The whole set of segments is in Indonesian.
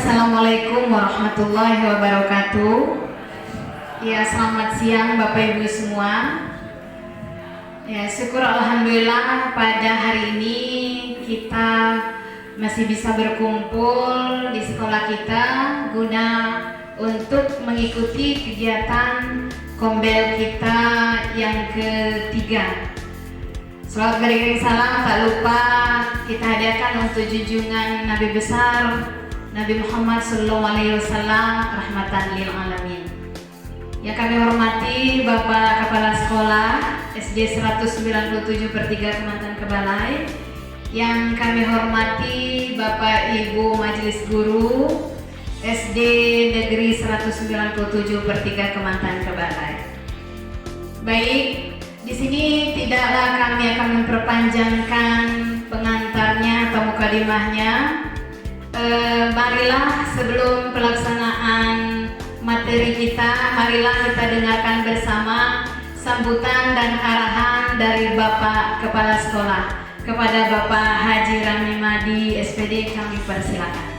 Assalamualaikum warahmatullahi wabarakatuh. Ya, selamat siang Bapak Ibu semua. Ya, syukur alhamdulillah pada hari ini kita masih bisa berkumpul di sekolah kita guna untuk mengikuti kegiatan kombel kita yang ketiga. Salawat beriring salam tak lupa kita hadiahkan untuk junjungan Nabi besar Nabi Muhammad SAW, rahmatan lil alamin. Yang kami hormati Bapak Kepala Sekolah SD 197/3 Kementerian Kebalai. Yang kami hormati Bapak Ibu Majelis Guru SD Negeri 197/3 Kementerian Kebalai. Baik, di sini tidaklah kami akan memperpanjangkan pengantarnya atau mukadimahnya. Marilah sebelum pelaksanaan materi kita, marilah kita dengarkan bersama sambutan dan arahan dari Bapak Kepala Sekolah. Kepada Bapak Haji Rami Madi SPD kami persilakan.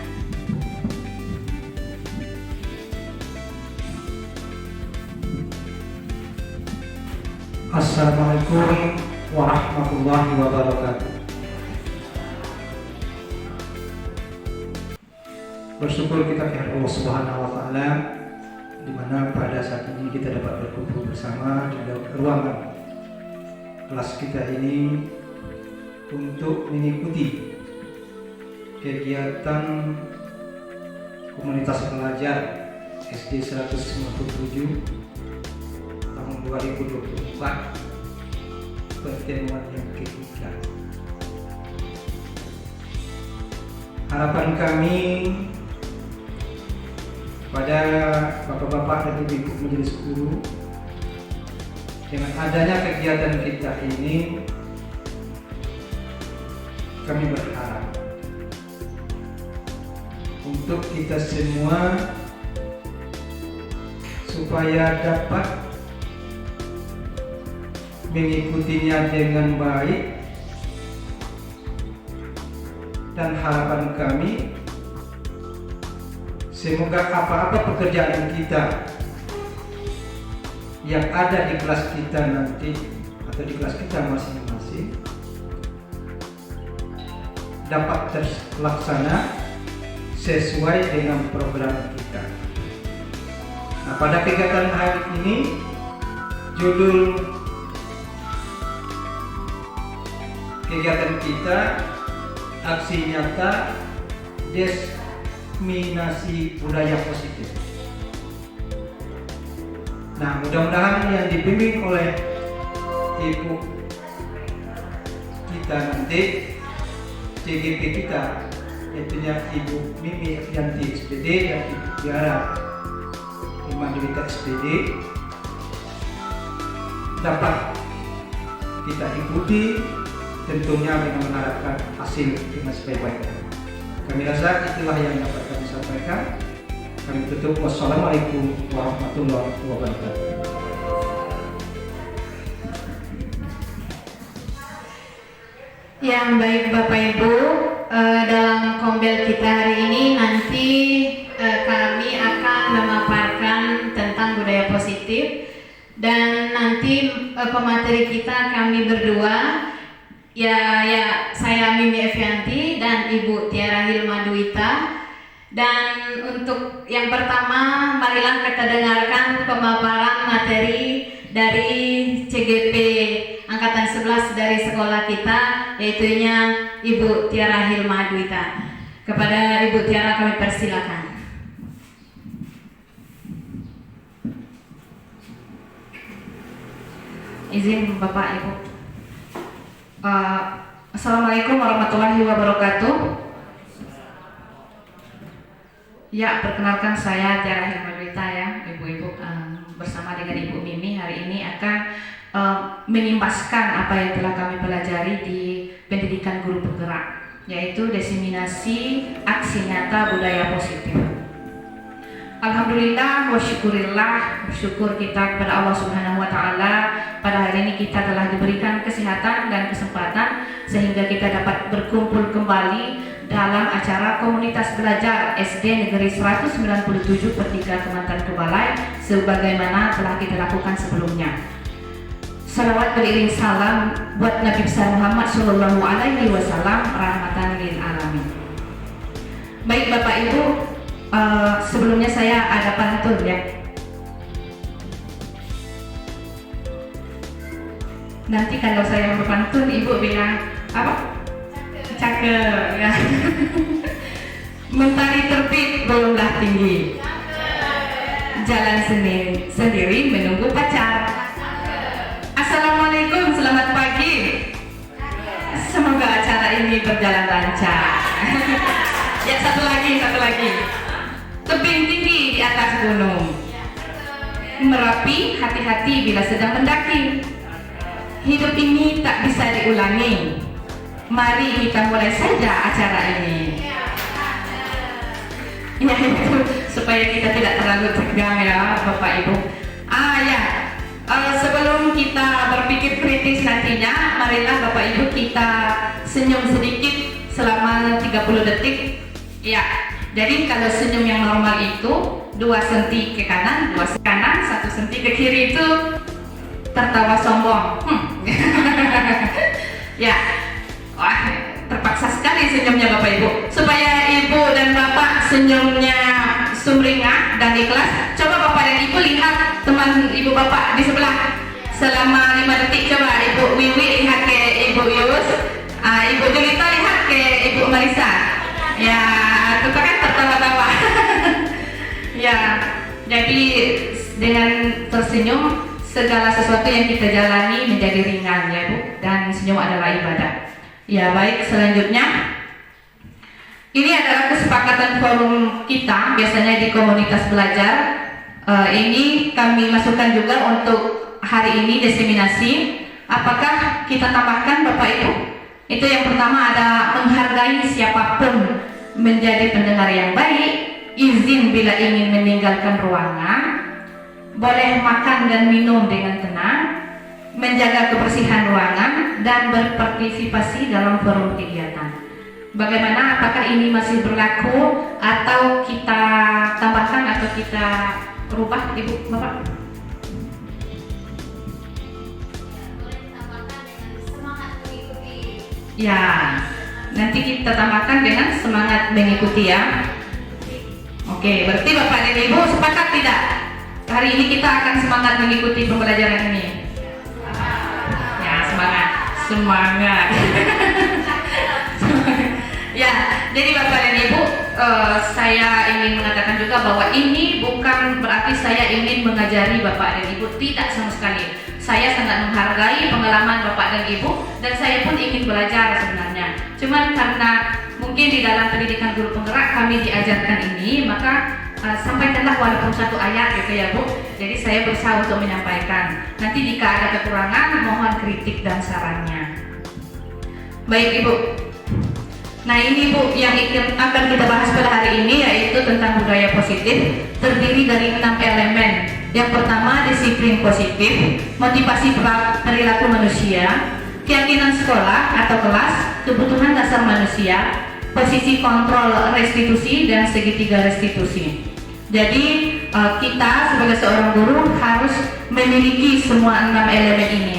Assalamualaikum warahmatullahi wabarakatuh. Bersyukur kita kepada Allah Subhanahu wa taala di mana pada saat ini kita dapat berkumpul bersama di dalam ruangan kelas kita ini untuk mengikuti kegiatan komunitas pelajar SD 197 tahun 2024 pertemuan yang ketiga. Harapan kami pada bapak-bapak dan ibu majelis guru, dengan adanya kegiatan kita ini, kami berharap untuk kita semua supaya dapat mengikutinya dengan baik, dan harapan kami semoga apa-apa pekerjaan kita yang ada di kelas kita nanti atau di kelas kita masing-masing dapat terlaksana sesuai dengan program kita. Nah, pada kegiatan hari ini judul kegiatan kita aksi nyata diseminasi budaya positif. Nah, mudah-mudahan yang dibimbing oleh ibu kita nanti, CGP kita, yaitu Ibu Mimi Yanti SPD dan Ibu Tiara Imandulita SPD, dapat kita ikuti tentunya dengan mengharapkan hasil dengan sebaik-baiknya. Kami rasa itulah yang dapat kami sampaikan. Kami tutup. Wassalamualaikum warahmatullahi wabarakatuh. Yang baik Bapak Ibu, dalam kombel kita hari ini nanti kami akan memaparkan tentang budaya positif, dan nanti pemateri kita kami berdua, ya saya Mimi Evianti dan Ibu Tiara Hilma Duita. Dan untuk yang pertama, marilah kita dengarkan pemaparan materi dari CGP Angkatan 11 dari sekolah kita, yaitunya Ibu Tiara Hilma Duita. Kepada Ibu Tiara kami persilakan. Izin Bapak Ibu. Assalamualaikum warahmatullahi wabarakatuh. Ya, perkenalkan saya Tiara Hilma Duita ya, Ibu-ibu, bersama dengan Ibu Mimi hari ini akan mengimbaskan apa yang telah kami pelajari di pendidikan guru penggerak, yaitu diseminasi aksi nyata budaya positif. Alhamdulillah wa syukurillah, bersyukur kita kepada Allah Subhanahu wa taala, pada hari ini kita telah diberikan kesehatan dan kesempatan sehingga kita dapat berkumpul kembali dalam acara komunitas belajar SD Negeri 197 per 3 Kementerian Kebalai sebagaimana telah kita lakukan sebelumnya. Salawat beriring salam buat Nabi besar Muhammad Sallallahu Alaihi Wasallam, rahmatan lil alamin. Baik Bapak Ibu, sebelumnya saya ada pantun ya. Nanti kalau saya berpantun, Ibu bilang apa? Cakep ya. Mentari terbit belumlah tinggi, jalan sendiri menunggu pacar. Assalamualaikum, selamat pagi. Semoga acara ini berjalan lancar. Ya, satu lagi. Tebing tinggi di atas gunung, Merapi, hati-hati bila sedang mendaki. Hidup ini tak bisa diulangi. Mari kita mulai saja acara ini. Ya itu, supaya kita tidak terlalu tegang ya Bapak Ibu. Sebelum kita berpikir kritis nantinya, marilah Bapak Ibu kita senyum sedikit selama 30 detik. Ya, jadi kalau senyum yang normal itu 2 senti ke kanan, 2 ke kanan, 1 senti ke kiri itu tertawa sombong. Ya, wah, terpaksa sekali senyumnya Bapak Ibu. Supaya Ibu dan Bapak senyumnya sumringah dan ikhlas, coba Bapak dan Ibu lihat teman Ibu Bapak di sebelah selama 5 detik. Coba Ibu Wiwi lihat ke Ibu Yus, Ibu Julita lihat ke Ibu Marisa. Ya, itu kan tertawa-tawa. Ya, jadi dengan tersenyum segala sesuatu yang kita jalani menjadi ringan ya Bu, dan senyum adalah ibadah. Ya baik, selanjutnya ini adalah kesepakatan forum kita biasanya di komunitas belajar. Ini kami masukkan juga untuk hari ini diseminasi. Apakah kita tambahkan Bapak Ibu? Itu yang pertama ada menghargai siapapun, menjadi pendengar yang baik, izin bila ingin meninggalkan ruangan, boleh makan dan minum dengan tenang, menjaga kebersihan ruangan, dan berpartisipasi dalam forum kegiatan. Bagaimana? Apakah ini masih berlaku atau kita tambahkan atau kita rubah, Ibu Bapak? Boleh ditambahkan dengan semangat mengikuti. Ya, nanti kita tambahkan dengan semangat mengikuti ya. Oke, berarti Bapak dan Ibu sepakat tidak? Hari ini kita akan semangat mengikuti pembelajaran ini. Ya, semangat. Ya, jadi Bapak dan Ibu, saya ingin mengatakan juga bahwa ini bukan berarti saya ingin mengajari Bapak dan Ibu, tidak sama sekali. Saya sangat menghargai pengalaman Bapak dan Ibu, dan saya pun ingin belajar sebenarnya. Cuman karena mungkin di dalam pendidikan guru penggerak kami diajarkan ini, maka sampaikanlah walaupun 1 ayat gitu ya Bu. Jadi saya berusaha untuk menyampaikan. Nanti jika ada kekurangan, mohon kritik dan sarannya. Baik Ibu. Nah ini Bu yang akan kita bahas pada hari ini, yaitu tentang budaya positif. Terdiri dari 6 elemen. Yang pertama, disiplin positif, motivasi perilaku manusia, keyakinan sekolah atau kelas, kebutuhan dasar manusia, posisi kontrol restitusi, dan segitiga restitusi. Jadi kita sebagai seorang guru harus memiliki semua 6 elemen ini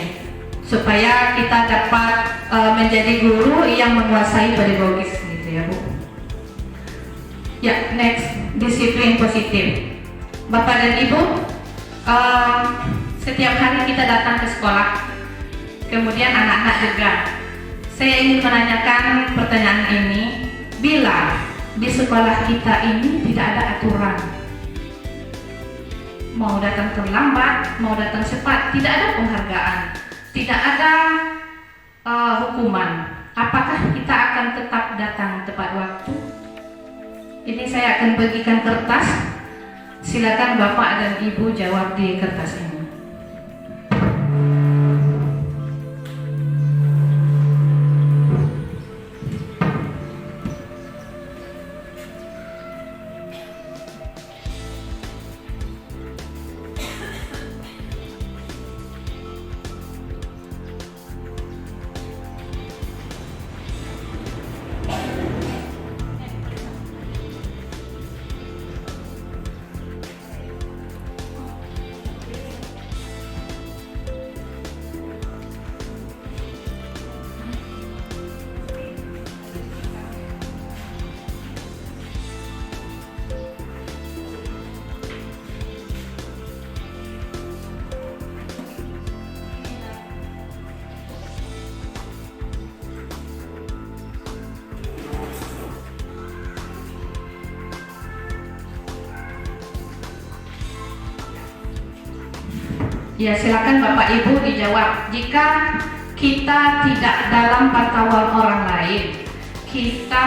supaya kita dapat menjadi guru yang menguasai pedagogis gitu ya Bu. Ya, next, disiplin positif. Bapak dan Ibu, setiap hari kita datang ke sekolah, kemudian anak-anak juga. Saya ingin menanyakan pertanyaan ini, bila di sekolah kita ini tidak ada aturan, mau datang terlambat, mau datang cepat, tidak ada penghargaan, tidak ada hukuman, apakah kita akan tetap datang tepat waktu? Ini saya akan bagikan kertas, silakan Bapak dan Ibu jawab di kertas ini. Ya, silakan Bapak Ibu dijawab. Jika kita tidak dalam pantauan orang lain, kita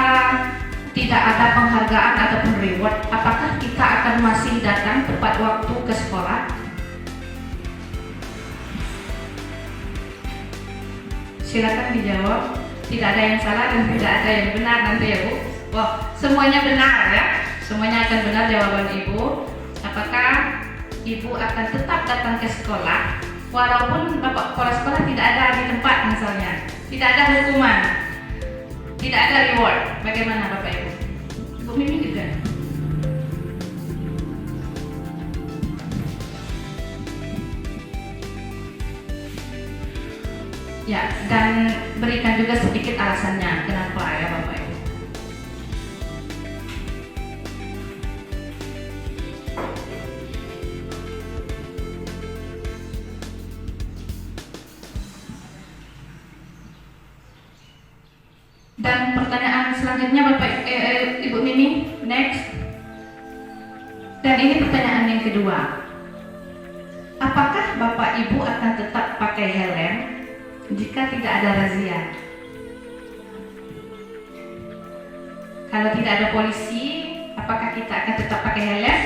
tidak ada penghargaan ataupun reward, apakah kita akan masih datang tepat waktu ke sekolah? Silakan dijawab. Tidak ada yang salah dan tidak ada yang benar nanti ya Bu. Wah, semuanya benar ya. Semuanya akan benar jawaban Ibu. Apakah Ibu akan tetap datang ke sekolah walaupun Bapak kepala sekolah tidak ada di tempat misalnya, tidak ada hukuman, tidak ada reward? Bagaimana Bapak Ibu? Ibu Mimi juga. Ya, dan berikan juga sedikit alasannya kenapa ya Bapak Ibu. Dan pertanyaan selanjutnya Bapak Ibu Mimi, next. Dan ini pertanyaan yang kedua. Apakah Bapak Ibu akan tetap pakai helm jika tidak ada razia? Kalau tidak ada polisi, apakah kita akan tetap pakai helm?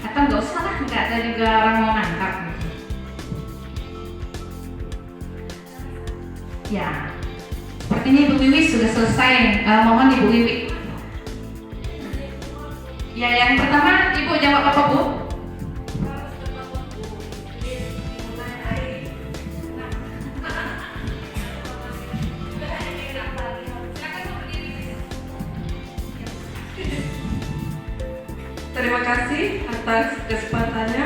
Atau nggak usah lah, nggak ada juga orang mau nangkap? Ya, sepertinya Ibu Wiwi sudah selesai. Mohon Ibu Wiwi. Ya, yang pertama Ibu jawab apa Bu? Terima kasih atas kesempatannya.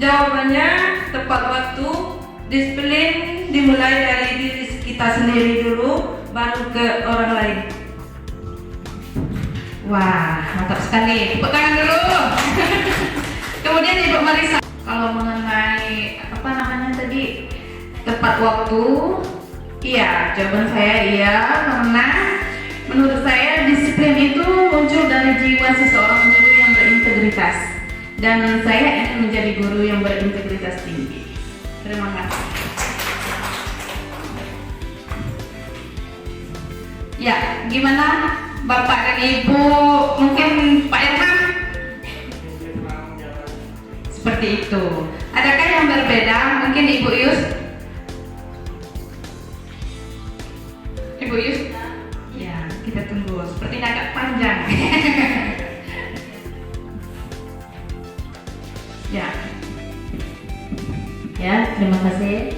Jawabannya tepat waktu. Disiplin dimulai dari diri kita sendiri dulu, baru ke orang lain. Wah, mantap sekali. Tepuk tangan dulu. Kemudian Ibu Marisa, kalau mengenai apa namanya tadi, tepat waktu, iya, jawaban saya iya, karena menurut saya disiplin itu muncul dari jiwa seseorang guru yang berintegritas, dan saya ingin menjadi guru yang berintegritas tinggi. Terima kasih. Ya, gimana Bapak dan Ibu? Mungkin Pak Irham? Seperti itu. Adakah yang berbeda? Mungkin Ibu Yus? Ibu Yus? Ya, kita tunggu. Sepertinya agak panjang. Ya. Ya, terima kasih.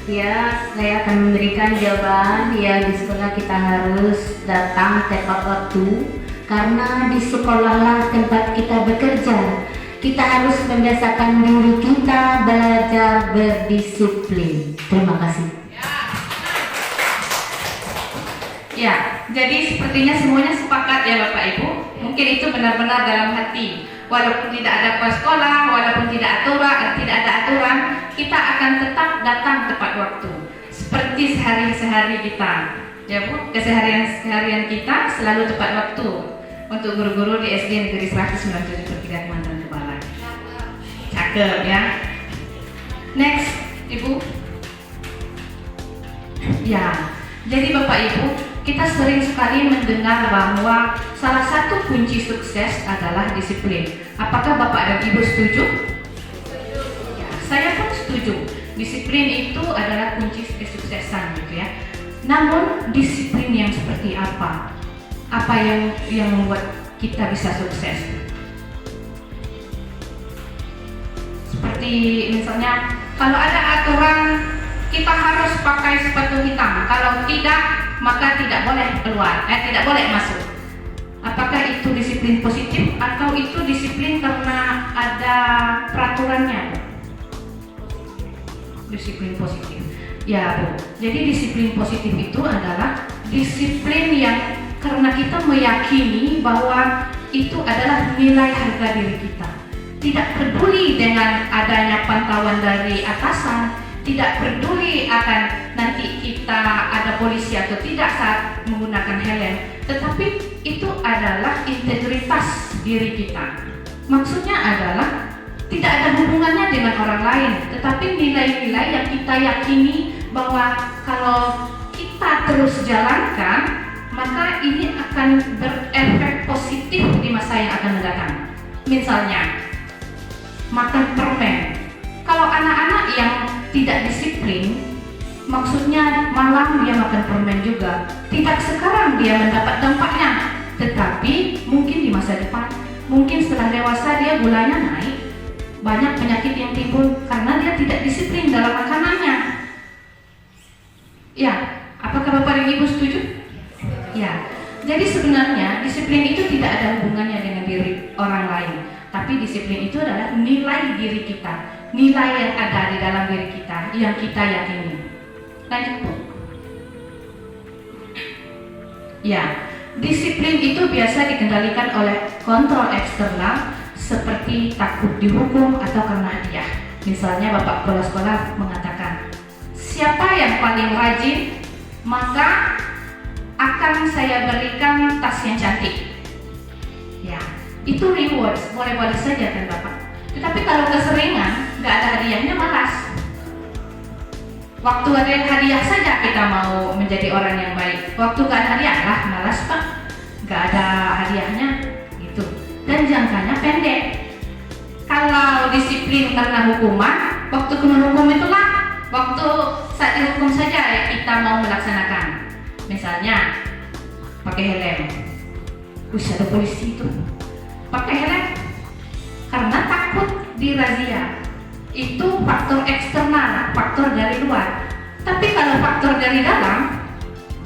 Ya, saya akan memberikan jawaban. Ya, di sekolah kita harus datang tepat waktu, karena di sekolahlah tempat kita bekerja. Kita harus membiasakan diri kita belajar berdisiplin. Terima kasih. Ya, jadi sepertinya semuanya sepakat ya Bapak Ibu. Mungkin itu benar-benar dalam hati. Walaupun tidak ada sekolah, walaupun tidak ada aturan, kita akan tetap datang tepat waktu. Seperti sehari-hari kita, ya Bu, keseharian kita selalu tepat waktu. Untuk guru-guru di SD Negeri 197/3 Kalimantan Barat. Cakep ya. Next, Ibu. Ya, jadi Bapak Ibu, kita sering sekali mendengar bahwa salah satu kunci sukses adalah disiplin. Apakah Bapak dan Ibu setuju? Ya, saya pun setuju. Disiplin itu adalah kunci kesuksesan gitu ya. Namun disiplin yang seperti apa? Apa yang membuat kita bisa sukses? Seperti misalnya kalau ada aturan kita harus pakai sepatu hitam. Kalau tidak, maka tidak boleh keluar, tidak boleh masuk. Apakah itu disiplin positif atau itu disiplin karena ada peraturannya? Disiplin positif. Ya Bu, jadi disiplin positif itu adalah disiplin yang karena kita meyakini bahwa itu adalah nilai harga diri kita. Tidak peduli dengan adanya pantauan dari atasan, tidak peduli akan nanti kita ada polisi atau tidak saat menggunakan helm, tetapi itu adalah integritas diri kita. Maksudnya adalah tidak ada hubungannya dengan orang lain, tetapi nilai-nilai yang kita yakini bahwa kalau kita terus jalankan, maka ini akan berefek positif di masa yang akan mendatang. Misalnya, makan permen. Kalau anak-anak yang tidak disiplin, maksudnya malam dia makan permen juga, tidak sekarang dia mendapat dampaknya, tetapi mungkin di masa depan, mungkin setelah dewasa dia gulanya naik, banyak penyakit yang timbul karena dia tidak disiplin dalam makanannya. Ya, apakah Bapak dan Ibu setuju? Ya, jadi sebenarnya disiplin itu tidak ada hubungannya dengan diri orang lain, tapi disiplin itu adalah nilai diri kita, nilai yang ada di dalam diri kita yang kita yakini. Lanjut, Bu. Ya, disiplin itu biasa dikendalikan oleh kontrol eksternal seperti takut dihukum atau karena hadiah. Misalnya Bapak kepala sekolah mengatakan, siapa yang paling rajin, maka akan saya berikan tas yang cantik. Ya, itu rewards, boleh-boleh saja kan Bapak. Tetapi kalau keseringan, nggak ada hadiahnya, malas. Waktu ada hadiah saja kita mau menjadi orang yang baik. Waktu nggak ada hadiah, lah malas Pak, nggak ada hadiahnya, gitu. Dan jangkanya pendek. Kalau disiplin karena hukuman, waktu kena hukum itulah waktu saat dihukum saja ya kita mau melaksanakan. Misalnya pakai helm. Ada polisi itu pakai helm karena takut dirazia. Itu faktor eksternal, faktor dari luar. Tapi kalau faktor dari dalam,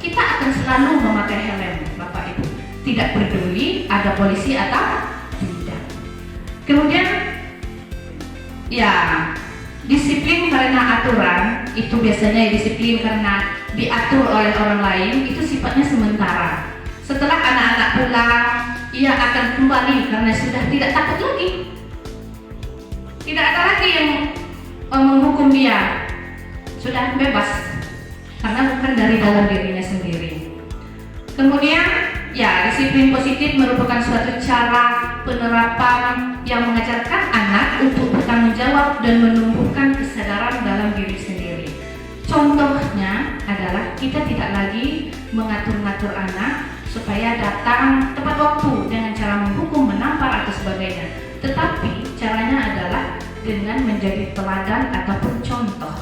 kita akan selalu memakai helm, Bapak Ibu. Tidak peduli ada polisi atau tidak. Kemudian, ya, disiplin karena aturan, itu biasanya disiplin karena diatur oleh orang lain, itu sifatnya sementara. Setelah anak-anak pulang, ia akan kembali karena sudah tidak takut lagi. Tidak ada lagi yang menghukum dia, sudah bebas karena bukan dari dalam dirinya sendiri. Kemudian, ya, disiplin positif merupakan suatu cara penerapan yang mengajarkan anak untuk bertanggung jawab dan menumbuhkan kesadaran dalam diri sendiri. Contohnya adalah kita tidak lagi mengatur-ngatur anak supaya datang tepat waktu dengan cara menghukum, menampar atau sebagainya. Tetapi caranya adalah dengan menjadi teladan ataupun contoh.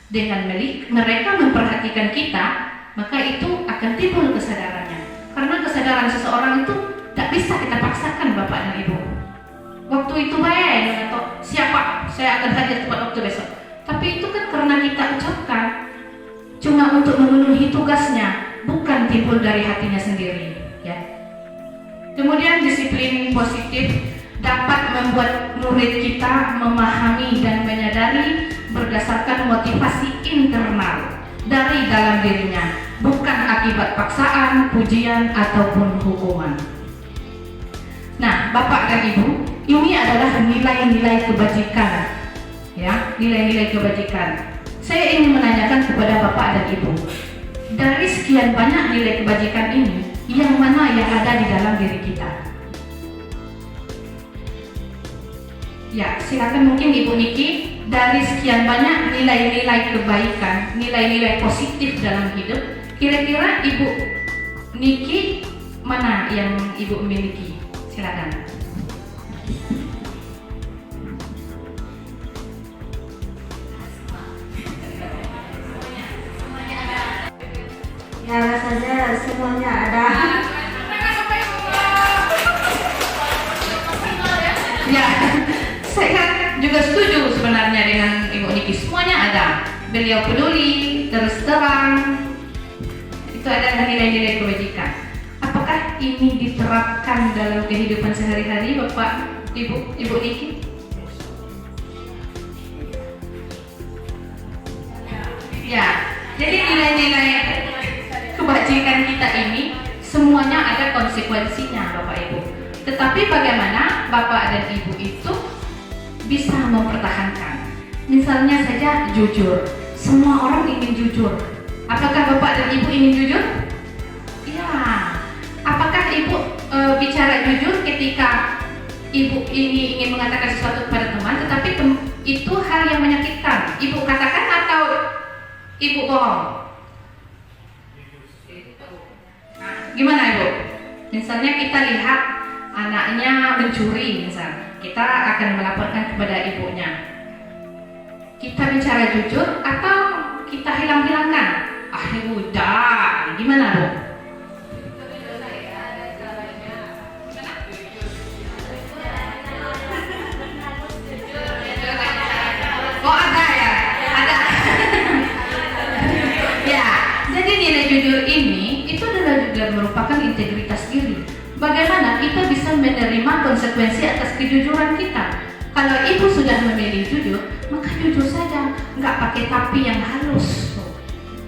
Dengan mereka memperhatikan kita, maka itu akan timbul kesadarannya. Karena kesadaran seseorang itu tak bisa kita paksakan Bapak dan Ibu. Waktu itu baik, atau siapa saya akan hadir tepat waktu besok. Tapi itu kan karena kita ucapkan cuma untuk memenuhi tugasnya, bukan timbul dari hatinya sendiri. Ya. Kemudian disiplin positif dapat membuat murid kita memahami dan menyadari berdasarkan motivasi internal dari dalam dirinya, bukan akibat paksaan, pujian, ataupun hukuman. Nah, Bapak dan Ibu, ini adalah nilai-nilai kebajikan, ya, nilai-nilai kebajikan. Saya ingin menanyakan kepada Bapak dan Ibu, dari sekian banyak nilai kebajikan ini, yang mana yang ada di dalam diri kita? Ya, silakan mungkin Ibu Niki, dari sekian banyak nilai-nilai kebaikan, nilai-nilai positif dalam hidup, kira-kira Ibu Niki mana yang Ibu miliki? Silakan. Ya, rasanya semuanya ada. Ya, saya juga setuju sebenarnya dengan Ibu Niki, semuanya ada. Beliau peduli, terus terang, itu adalah nilai-nilai kebajikan. Apakah ini diterapkan dalam kehidupan sehari-hari Bapak, Ibu Niki? Ya, jadi nilai-nilai kebajikan kita ini semuanya ada konsekuensinya Bapak Ibu. Tetapi bagaimana Bapak dan Ibu itu bisa mempertahankan? Misalnya saja jujur. Semua orang ingin jujur. Apakah Bapak dan Ibu ingin jujur? Ya. Apakah Ibu bicara jujur ketika ibu ini ingin mengatakan sesuatu kepada teman, tetapi itu hal yang menyakitkan. Ibu katakan atau ibu bohong? Nah, gimana ibu? Misalnya kita lihat anaknya mencuri, misal, kita akan melaporkan kepada ibunya. Kita bicara jujur atau kita hilang-hilangkan? Ah, udah, gimana bu? Oh ada ya, ada. Ya, jadi nilai jujur ini itu adalah juga merupakan integritas diri. Bagaimana kita bisa menerima konsekuensi atas kejujuran kita? Kalau ibu sudah memilih jujur, maka jujur saja, nggak pakai tapi yang halus.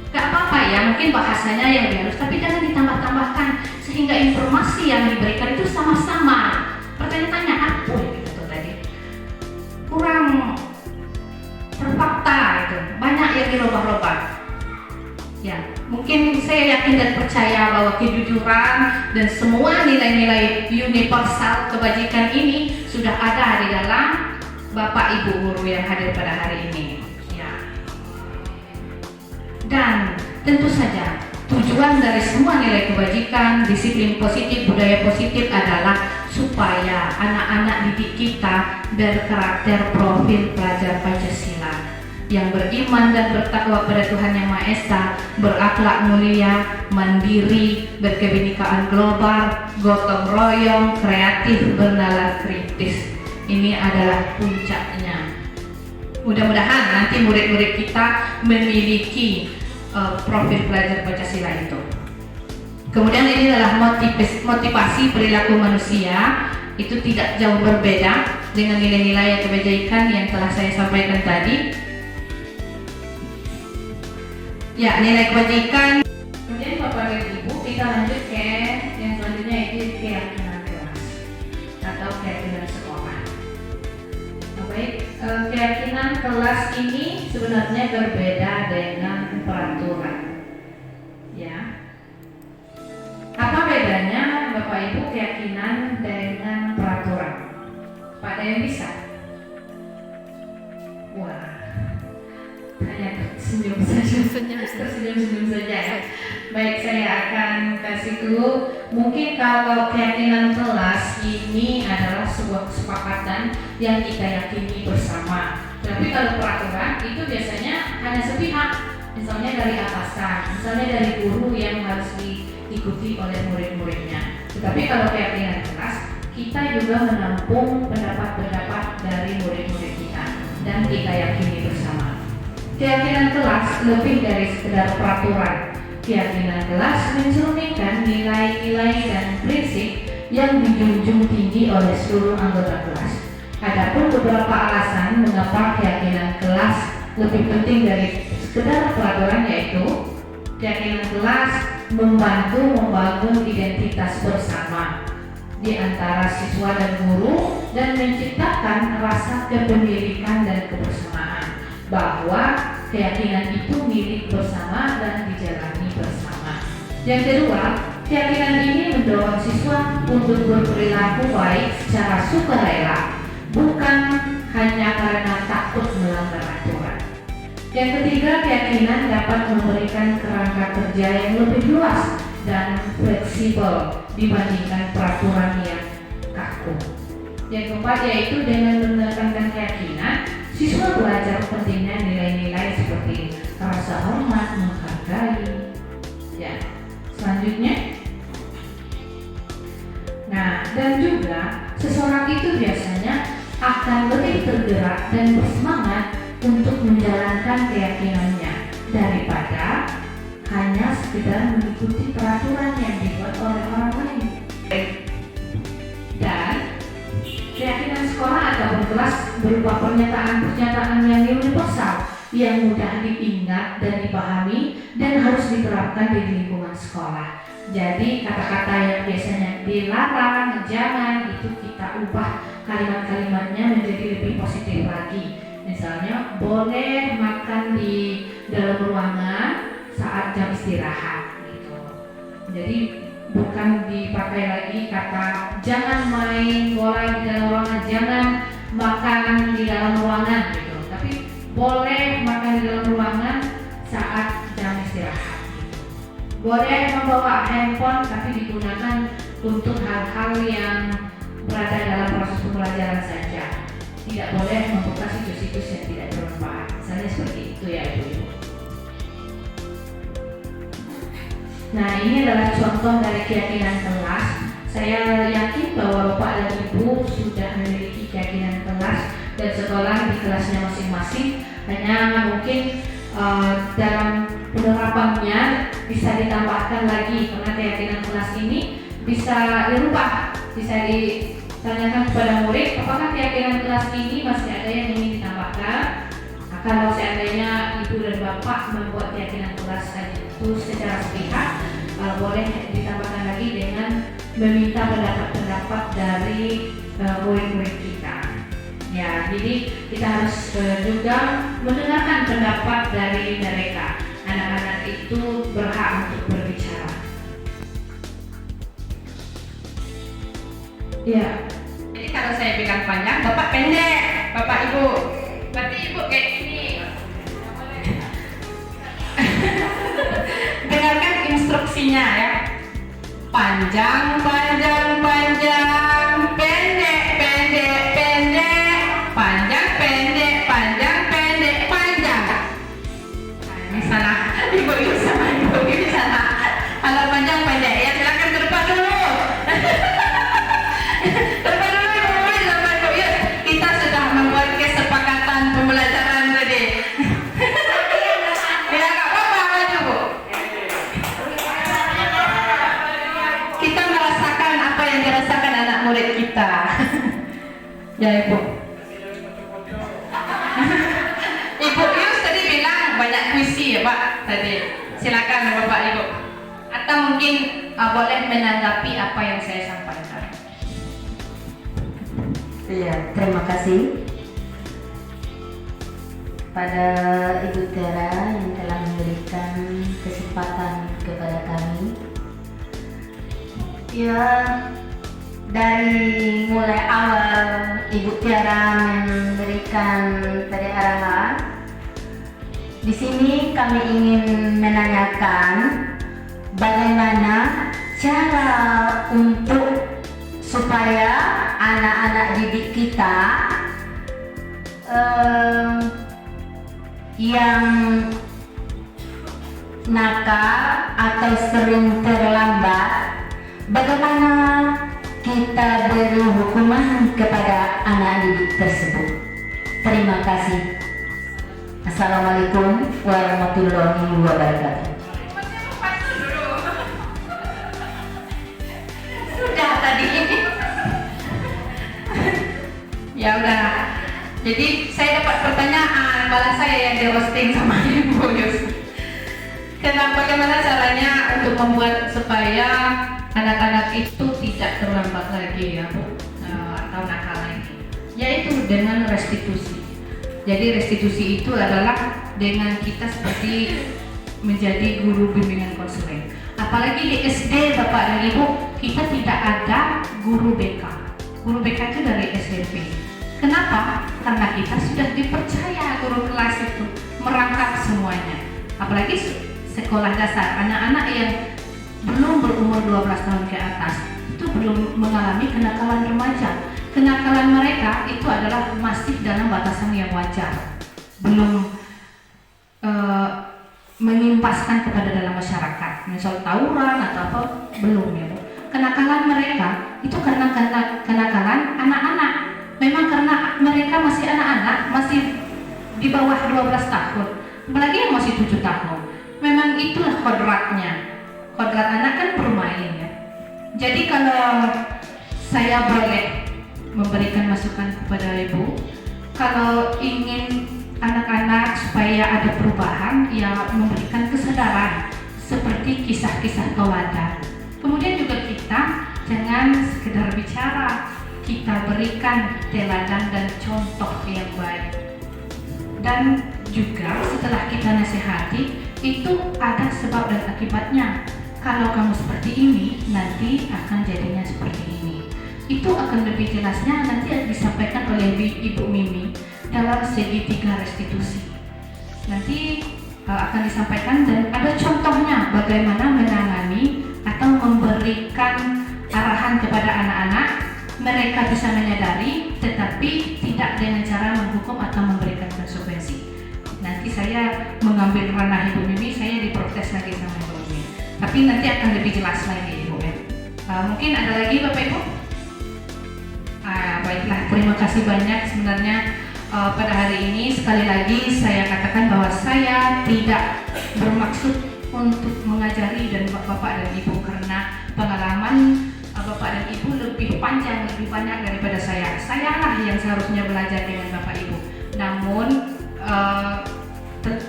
Nggak apa-apa ya, mungkin bahasanya yang halus, tapi jangan ditambah-tambahkan sehingga informasi yang diberikan itu sama-sama. Pertanyaannya apa gitu tadi? Kurang terfakta itu, banyak yang dirubah-rubah. Ya, mungkin saya yakin dan percaya bahwa kejujuran dan semua nilai-nilai universal kebajikan ini sudah ada di dalam Bapak Ibu guru yang hadir pada hari ini. Ya. Dan tentu saja tujuan dari semua nilai kebajikan, disiplin positif, budaya positif adalah supaya anak-anak didik kita berkarakter profil pelajar Pancasila yang beriman dan bertakwa pada Tuhan Yang Maha Esa, berakhlak mulia, mandiri, berkebinekaan global, gotong royong, kreatif, bernalar kritis. Ini adalah puncaknya. Mudah-mudahan nanti murid-murid kita memiliki profil pelajar Pancasila itu. Kemudian ini adalah motivasi perilaku manusia, itu tidak jauh berbeda dengan nilai-nilai kebajikan yang telah saya sampaikan tadi. Ya, nilai kebajikan. Kemudian Bapak dan Ibu, kita lanjut ke yang selanjutnya, yaitu keyakinan kelas atau keyakinan sekolah. Baik, keyakinan kelas ini sebenarnya berbeda dengan peraturan. Ya. Apa bedanya Bapak Ibu keyakinan dengan peraturan? Pada yang bisa? Wah. Hanya tersenyum saja ya. Baik, saya akan kasih dulu. Mungkin kalau keyakinan kelas ini adalah sebuah kesepakatan yang kita yakini bersama. Tapi kalau peraturan itu biasanya hanya sepihak. Misalnya dari atasan, misalnya dari guru yang harus diikuti oleh murid-muridnya. Tetapi kalau keyakinan kelas, kita juga menampung pendapat-pendapat dari murid-murid kita dan kita yakini bersama. Keyakinan kelas lebih dari sekedar peraturan. Keyakinan kelas mencerminkan nilai-nilai dan prinsip yang dijunjung tinggi oleh seluruh anggota kelas. Adapun beberapa alasan mengapa keyakinan kelas lebih penting dari sekedar peraturan, yaitu keyakinan kelas membantu membangun identitas bersama di antara siswa dan guru dan menciptakan rasa kepemilikan dan kebersamaan, bahwa keyakinan itu milik bersama dan dijalani bersama. Yang kedua, keyakinan ini mendorong siswa untuk berperilaku baik secara sukarela, bukan hanya karena takut melanggar aturan. Yang ketiga, keyakinan dapat memberikan kerangka kerja yang lebih luas dan fleksibel dibandingkan peraturan yang kaku. Yang keempat, yaitu dengan menekankan keyakinan, siswa belajar pentingnya nilai-nilai seperti rasa hormat, menghargai. Ya, selanjutnya. Nah, dan juga seseorang itu biasanya akan lebih tergerak dan bersemangat untuk menjalankan keyakinannya daripada hanya sekedar mengikuti peraturan yang dibuat oleh orang lain. Dan keyakinan sekolah atau kelas berupa pernyataan-pernyataan yang universal yang mudah diingat dan dipahami dan harus diterapkan di lingkungan sekolah. Jadi kata-kata yang biasanya dilarang, jangan, itu kita ubah kalimat-kalimatnya menjadi lebih positif lagi. Misalnya, boleh makan di dalam ruangan saat jam istirahat gitu. Jadi bukan dipakai lagi kata jangan main bola di dalam ruangan, jangan makan di dalam ruangan gitu. Tapi boleh makan di dalam ruangan saat jam istirahat. Boleh membawa handphone tapi digunakan untuk hal-hal yang berada dalam proses pembelajaran saja. Tidak boleh membuka situs-situs yang tidak bermanfaat. Misalnya seperti itu ya Ibu. Nah, ini adalah contoh dari keyakinan kelas. Saya yakin bahwa Bapak dan Ibu sudah memiliki keyakinan kelas dan sekolah di kelasnya masing-masing. Hanya mungkin dalam penerapannya bisa ditambahkan lagi, karena keyakinan kelas ini bisa dirubah, bisa ditanyakan kepada murid apakah keyakinan kelas ini masih ada yang ingin ditambahkan. Nah, kalau seandainya Ibu dan Bapak membuat keyakinan kelas itu secara sepihak, boleh ditambahkan lagi dengan meminta pendapat-pendapat dari murid-murid kita. Ya, jadi kita harus juga mendengarkan pendapat dari mereka. Anak-anak itu berhak untuk berbicara. Ya. Jadi kalau saya pegang panjang, Bapak pendek, Bapak Ibu. Berarti Ibu kayak gini. Dengarkan instruksinya ya. Panjang, panjang, panjang, pendek, pendek, pendek, panjang, pendek, panjang, pendek, panjang. Nah, ini sana, Ibu di sana, Ibu di sana. Kalau panjang, pendek ya silakan ke depan dulu. Depan dulu, Ibu. Yuk, kita sudah membuat kesepakatan pembelajaran tadi. Ya, nggak apa-apa, maju Bu. Kita merasakan apa yang dirasakan anak murid kita. Ya Ibu. Ibu Yus tadi bilang banyak puisi ya Pak tadi. Silakan Bapak Ibu. Atau mungkin boleh menanggapi apa yang saya sampaikan. Iya, terima kasih pada Ibu Tiara yang telah memberikan kesempatan kepada kami. Ya, dari mulai awal Ibu Tiara memberikan tadi arahan. Di sini kami ingin menanyakan bagaimana cara untuk supaya anak-anak didik kita yang nakal atau sering terlambat, bagaimana kita beri hukuman kepada anak didik tersebut. Terima kasih. Assalamualaikum warahmatullahi wabarakatuh. Sudah tadi. Ya udah. Jadi saya dapat pertanyaan, malah saya yang di roasting sama Ibu Yus. Bagaimana caranya untuk membuat supaya anak-anak itu tidak terlambat lagi ya Bu, atau nakal lagi? Yaitu dengan restitusi. Jadi restitusi itu adalah dengan kita seperti menjadi guru bimbingan konseling. Apalagi di SD Bapak dan Ibu, kita tidak ada guru BK. Guru BK itu dari SMP. Kenapa? Karena kita sudah dipercaya guru kelas itu merangkap semuanya. Apalagi sekolah dasar, anak-anak yang belum berumur 12 tahun ke atas itu belum mengalami kenakalan remaja. Kenakalan mereka itu adalah masih dalam batasan yang wajar, belum mengimpaskan kepada dalam masyarakat, misal tawuran atau apa, belum ya Bu. Kenakalan mereka itu karena kenakalan anak-anak. Memang karena mereka masih anak-anak, masih di bawah 12 tahun, apalagi yang masih 7 tahun. Memang itulah kodratnya. Kodrat anak kan bermain ya. Jadi kalau saya boleh memberikan masukan kepada Ibu, kalau ingin anak-anak supaya ada perubahan, ya memberikan kesadaran seperti kisah-kisah tauladan. Kemudian juga kita jangan sekedar bicara, kita berikan teladan dan contoh yang baik. Dan juga setelah kita nasihati, itu ada sebab dan akibatnya. kalau kamu seperti ini, nanti akan jadinya seperti ini. Itu akan lebih jelasnya nanti disampaikan oleh Ibu Mimi dalam segitiga restitusi. Nanti akan disampaikan dan ada contohnya bagaimana menangani atau memberikan arahan kepada anak-anak. Mereka bisa menyadari tetapi tidak dengan cara menghukum atau memberikan konsekuensi. Nanti saya mengambil ranah Ibu Mimi, saya diprotes lagi sama Ibu Mimi. Tapi nanti akan lebih jelas lagi Ibu ya. Mungkin ada lagi Bapak Ibu? Baiklah, terima kasih banyak. Sebenarnya pada hari ini sekali lagi saya katakan bahwa saya tidak bermaksud untuk mengajari dan Bapak dan Ibu, karena pengalaman Bapak dan Ibu lebih panjang, lebih banyak daripada saya. Sayalah yang seharusnya belajar dengan Bapak Ibu. Namun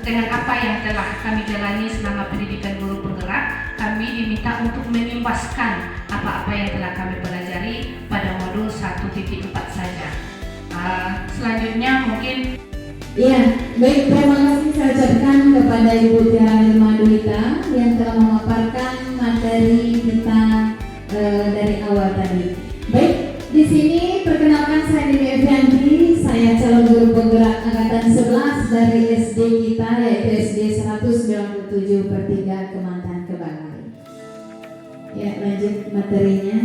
dengan apa yang telah kami jalani selama pendidikan guru penggerak, kami diminta untuk mengimbaskan apa-apa yang telah kami pelajari pada modul 1.4 saja. Selanjutnya mungkin Ya, baik, terima kasih saya ucapkan kepada Ibu Tiara Nirma Dwita yang telah memaparkan materi kita dari awal tadi. Baik, di sini perkenalkan saya Dini Evianti, saya calon guru penggerak angkatan 11 dari SD kita, yaitu SD 197/3 Kemantan Kebangai. Ya, lanjut materinya.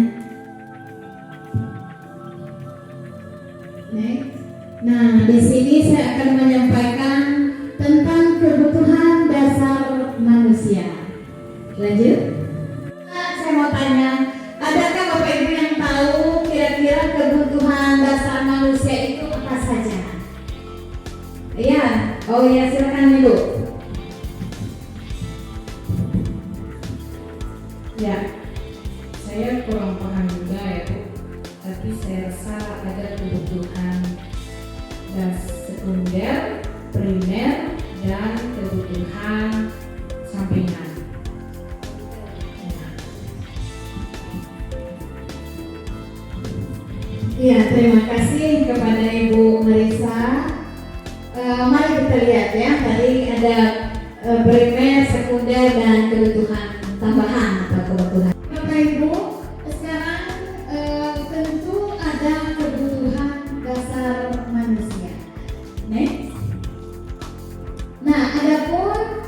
Next. Nah, di sini saya akan menyampaikan tentang kebutuhan dasar manusia. Lanjut. Saya mau tanya, adakah Bapak Ibu yang tahu kira-kira kebutuhan dasar manusia itu apa saja? Iya, oh iya, silakan Ibu. Ya, saya kurang paham juga ya Bu, tapi saya rasa ada kebutuhan sekunder, primer, dan kebutuhan sampingan. Iya, terima kasih kepada Ibu Marisa. Mari kita lihat ya, tadi ada primer, sekunder, dan kebutuhan tambahan atau kebutuhan. Bapak Ibu, sekarang tentu ada kebutuhan dasar manusia. Next. Nah, adapun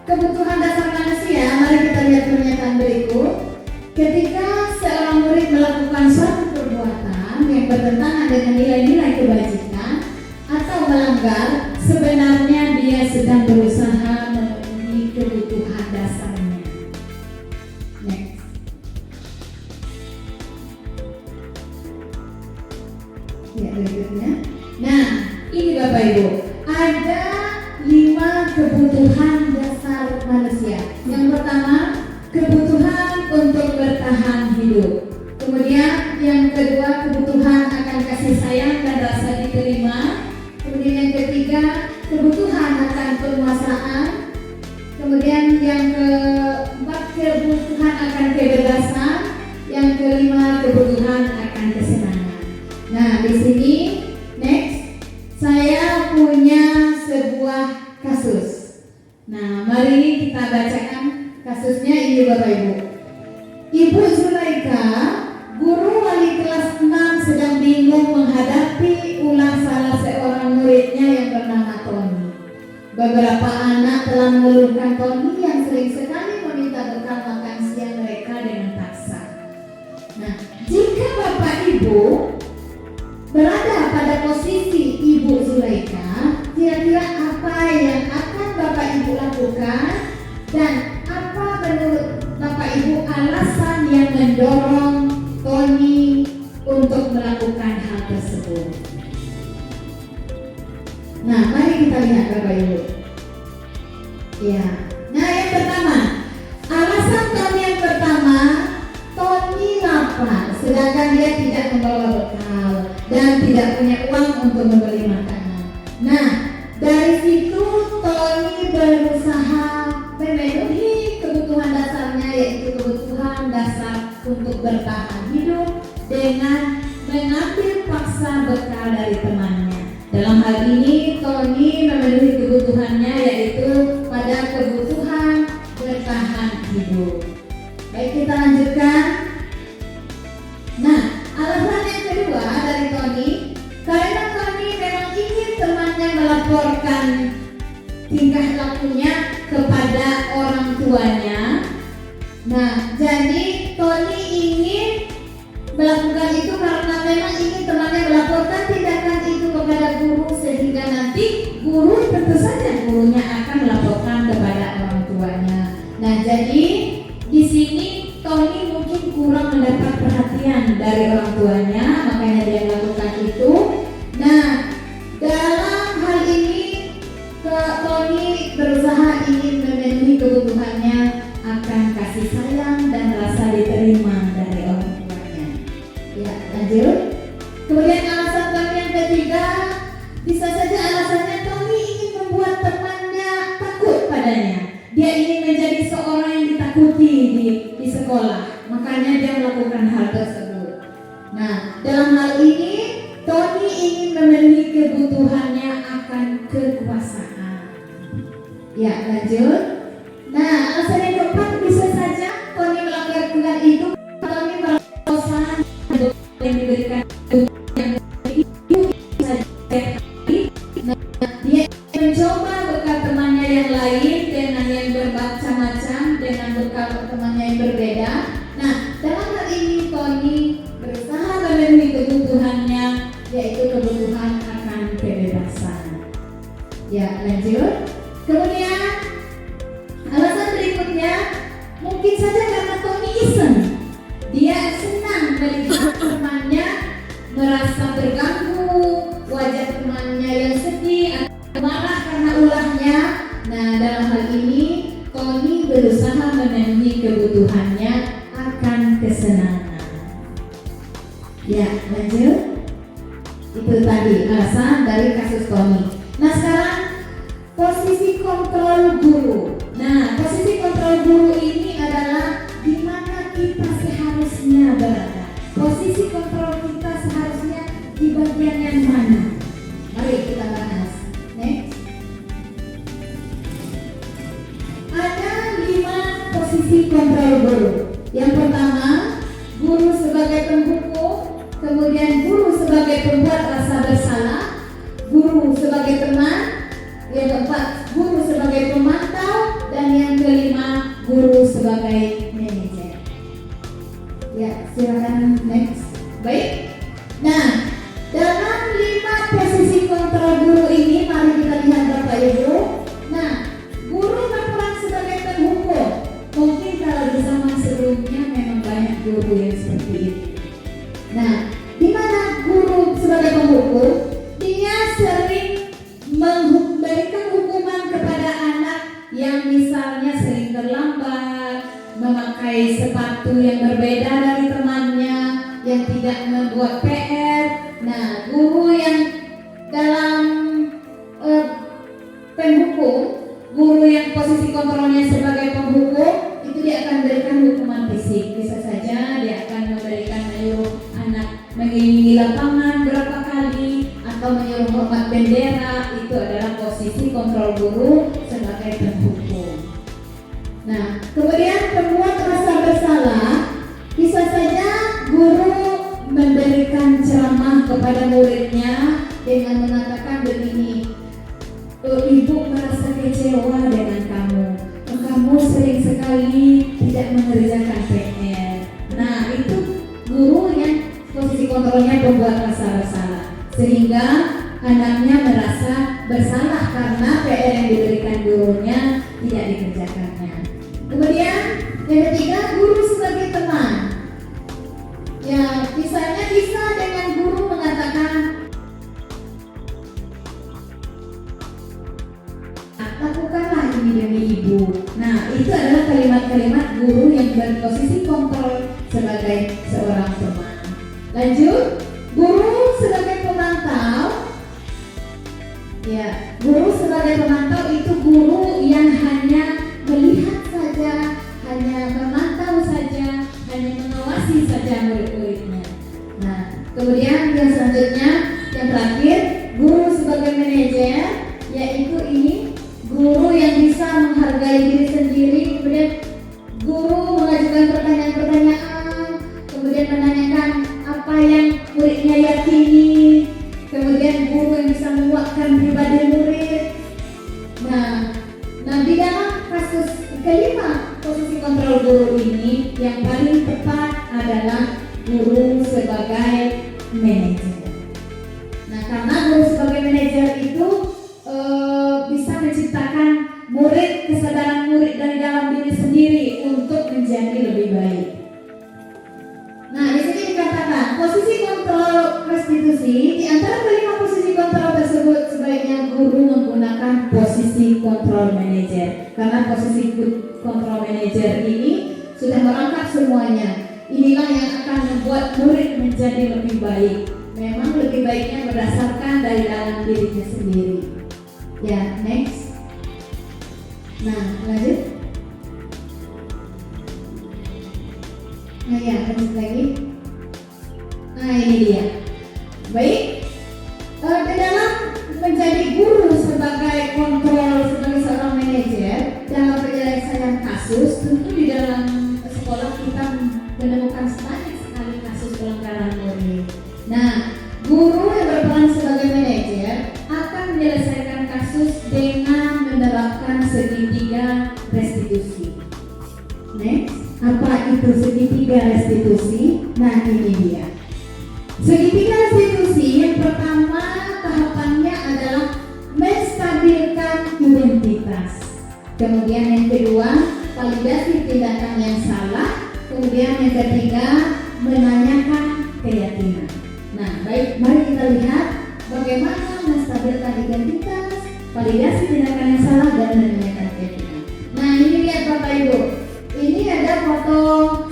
kebutuhan dasar manusia, mari kita lihat pernyataan berikut. Ketika seorang murid melakukan suatu perbuatan yang bertentangan dengan nilai-nilai kebajikan atau melanggar, sebenarnya dia sedang berusaha memenuhi kebutuhan dasarnya. Next. Ya, berikutnya. Nah, ini Bapak Ibu, ada 5 kebutuhan dasar manusia. Yang pertama, kebutuhan untuk bertahan hidup. Kemudian yang kedua, kebutuhan akan kasih sayang dan rasa diterima. Kemudian yang ketiga, kebutuhan akan penguasaan. Kemudian yang keempat, kebutuhan akan kebebasan. Yang kelima, kebutuhan akan kesenangan. Nah, di sini next, saya punya sebuah kasus. Nah, mari kita bacakan kasusnya ini Bapak Ibu. Ibu Zulaika, guru wali kelas 6, sedang bingung menghadapi ulah salah seorang muridnya yang bernama Tony. Beberapa anak telah mengeluhkan Tony yang sering sekali meminta bekal makan siang mereka dengan paksa. Nah, jika Bapak Ibu berada pada posisi Ibu Zulaika, kira-kira apa yang akan Bapak Ibu lakukan dan apa menurut Bapak Ibu alasan yang mendorong Tony untuk melakukan hal tersebut? Nah, mari kita lihat Bapak Ibu. Ya. Nah, yang pertama, alasan Tony yang pertama, Tony lapar, sedangkan dia tidak membawa bekal dan tidak punya uang untuk membeli makanan. Nah, dari situ Tony berusaha memenuhi kebutuhan dasarnya, yaitu kebutuhan dasar untuk bertahan hidup dengan mengambil paksa bekal dari temannya. Dalam hal ini Tony memenuhi kebutuhannya, yaitu pada kebutuhan bertahan hidup. Baik, kita lanjutkan. Nah, alasan yang kedua dari Tony, karena Tony memang ingin temannya melaporkan tingkah lakunya kepada orang tuanya. Nah, jadi Tony ingin melakukan itu karena memang ingin temannya melaporkan tindakan itu kepada guru, sehingga nanti guru, tentu saja gurunya akan melaporkan kepada orang tuanya. Nah, jadi di sini Tony mungkin kurang mendapat perhatian dari orang tuanya, makanya dia melakukan itu. Nah, dalam hal ini Tony berusaha ingin memenuhi kebutuhannya akan kasih sayang dan rasa diterima dari orang tuanya. Ya, lanjut. Kemudian alasan Tony yang ketiga, bisa saja alasannya Tony ingin membuat temannya takut padanya. Dia ingin menjadi seorang yang ditakuti di sekolah, makanya dia melakukan hal tersebut. Nah, dalam hal ini Tony ingin memenuhi kebutuhannya akan kekuasaan. Ya, lanjut. Nah, alasan yang keempat, bisa saja Tony melakukan itu Tony merasa yang diberikan dia mencoba bekal temannya yang lain dengan yang bermacam-macam, dengan bekal temannya yang berbeda. Nah, dalam hal ini Tony berusaha memenuhi kebutuhannya, yaitu kebutuhan akan kebebasan. Ya, lanjut. Kemudian alasan berikutnya, mungkin saja karena Tony iseng. Dia senang melihat temannya merasa terganggu, wajah temannya yang sedih atau marah karena ulahnya. Nah, dalam hal ini Tony berusaha memenuhi kebutuhannya akan kesenangan. Ya, lanjut. Itu tadi alasan dari kasus Tony. Nah, sekarang posisi kontrol guru. Nah, posisi kontrol guru ini adalah di mana kita seharusnya berada. Posisi kontrol kita seharusnya di bagian yang mana? Mari kita bahas. Next. Ada 5 posisi kontrol guru. Yang pertama, guru sebagai penghukum, kemudian guru sebagai pembuat rasa bersalah, guru sebagai teman, yang keempat, guru sebagai pemantau, dan yang kelima, guru sebagai manajer. Ya, silakan next. Baik. Nah, dalam 5 posisi kontrol guru ini, mari kita lihat Bapak Ibu. Nah, guru berperan sebagai penghukum. Mungkin kalau di zaman sebelumnya memang banyak guru yang seperti itu. Nah, di mana guru sebagai penghukum? Dia sering memberikan hukuman kepada anak yang misalnya sering terlambat, memakai sepatu yang berbeda dari temannya, yang tidak membuat PR. Nah, guru yang dalam penghukum, guru yang posisi kontrolnya sebagai penghukum, itu dia akan memberikan hukuman fisik. Bisa saja dia akan memberikan menyuruh anak mengelilingi lapangan berapa kali, atau menyuruh hormat bendera. Itu adalah posisi kontrol guru sebagai penghukum. Nah, kemudian pembuat rasa bersalah, bisa saja guru memberikan ceramah kepada muridnya dengan mengatakan begini, ibu merasa kecewa dengan kamu. Kamu sering sekali tidak mengerjakan PR. Nah, itu guru yang posisi kontrolnya pembuat rasa bersalah, sehingga anaknya merasa bersalah karena PR yang diberikan gurunya tidak dikerjakannya. Kemudian yang ketiga, guru sebagai teman. Ya, misalnya bisa dengan guru mengatakan, lakukanlah ini demi ibu. Nah, itu adalah kalimat-kalimat guru yang berposisi kontrol sebagai seorang teman. Lanjut, guru sebagai pemantau. Ya, guru sebagai pemantau itu guru yang hanya melihat saja, hanya memantau saja, hanya mengawasi saja murid-muridnya. Nah, kemudian yang selanjutnya, yang terakhir, guru sebagai manajer, yaitu ini guru yang bisa menghargai diri sendiri. Kemudian guru mengajukan pertanyaan manajer. Nah, karena guru sebagai manajer itu bisa menciptakan kesadaran murid dari dalam diri sendiri untuk menjadi lebih baik. Nah, di sini dikatakan posisi kontrol restitusi. Di antara kelima posisi kontrol tersebut sebaiknya guru menggunakan posisi kontrol manajer, karena posisi kontrol manajer ini sudah merangkap semuanya. Inilah yang akan membuat murid menjadi lebih baik. Memang lebih baiknya berdasarkan dari dalam dirinya sendiri. Ya, next. Nah, lanjut. Nah, ya, lanjut lagi. Nah, ini dia. Baik. Di dalam menjadi guru sebagai seorang manajer dalam penyelesaian kasus, tentu di dalam sekolah kita menemukan banyak sekali kasus pelanggaran murid. Nah, guru yang berperan sebagai manajer akan menyelesaikan kasus dengan menerapkan segitiga restitusi. Next, apa itu segitiga restitusi? Nah, ini dia. Segitiga restitusi yang pertama tahapannya adalah menstabilkan identitas. Kemudian yang kedua, validasi tindakan yang salah. Kemudian yang ketiga, menanyakan keyakinan. Nah, baik, mari kita lihat bagaimana menstabilkan identitas, validasi tindakan yang salah, dan menanyakan keyakinan. Nah, ini lihat Bapak Ibu. Ini ada foto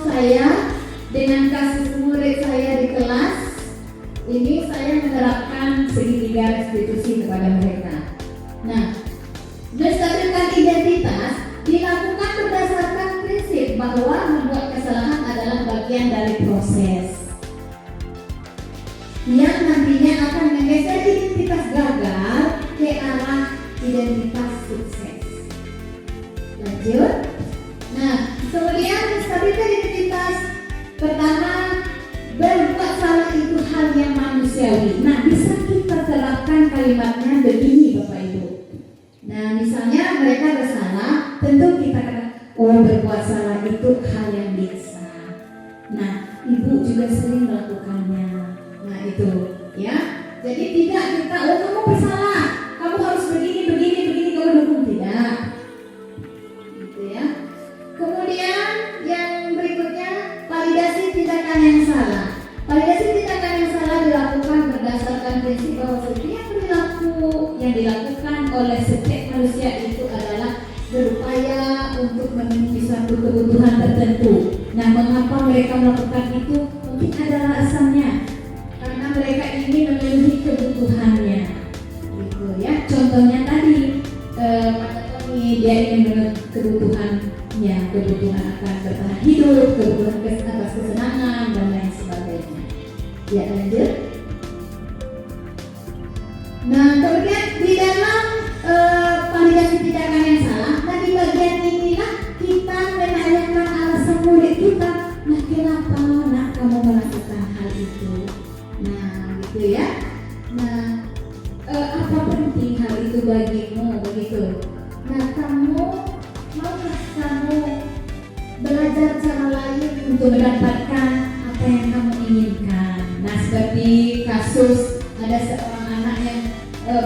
saya dengan kasus murid saya di kelas. Ini saya menerapkan segitiga restitusi kepada mereka. Nah, menstabilkan identitas dilakukan berdasarkan prinsip bahwa membuat kesalahan adalah bagian dari proses yang nantinya akan menggeser identitas gagal ke arah identitas sukses. Lanjut. Nah, kemudian menstabilkan identitas pertama, berbuat salah itu hal yang manusiawi. Nah, bisa kita terapkan kalimatnya begini Bapak Ibu. Nah, misalnya mereka bersalah, tentu kita kata, oh, berbuat salah itu hal yang biasa. Nah, ibu juga sering melakukannya. Nah, itu ya. Jadi tidak kita, oh kamu bersalah, kamu harus begini, kamu dukung, tidak. Gitu ya. Kemudian yang berikutnya, validasi tindakan yang salah. Validasi tindakan yang salah dilakukan berdasarkan prinsip bahwa setiap perilaku yang dilakukan oleh setiap manusia itu adalah berupaya untuk memenuhi suatu kebutuhan tertentu. Nah, mengapa mereka melakukan itu? Mungkin ada alasannya, karena mereka ingin memenuhi kebutuhannya, gitu ya. Contohnya tadi, kata Tony, dia ingin memenuhi kebutuhannya, kebutuhan akan bertahan hidup, kebutuhan atas kesenangan dan lain sebagainya. Ya, lanjut. Nah, kemudian di dalam validasi tindakan yang salah, nah di bagian inilah kita menanyakan alasan murid kita. Nah, kenapa nak kamu melakukan hal itu? Nah, gitu ya. Nah, apa penting hal itu bagimu, begitu? Nah, maukah kamu belajar cara lain untuk mendapatkan apa yang kamu inginkan? Nah, seperti kasus ada seorang anak yang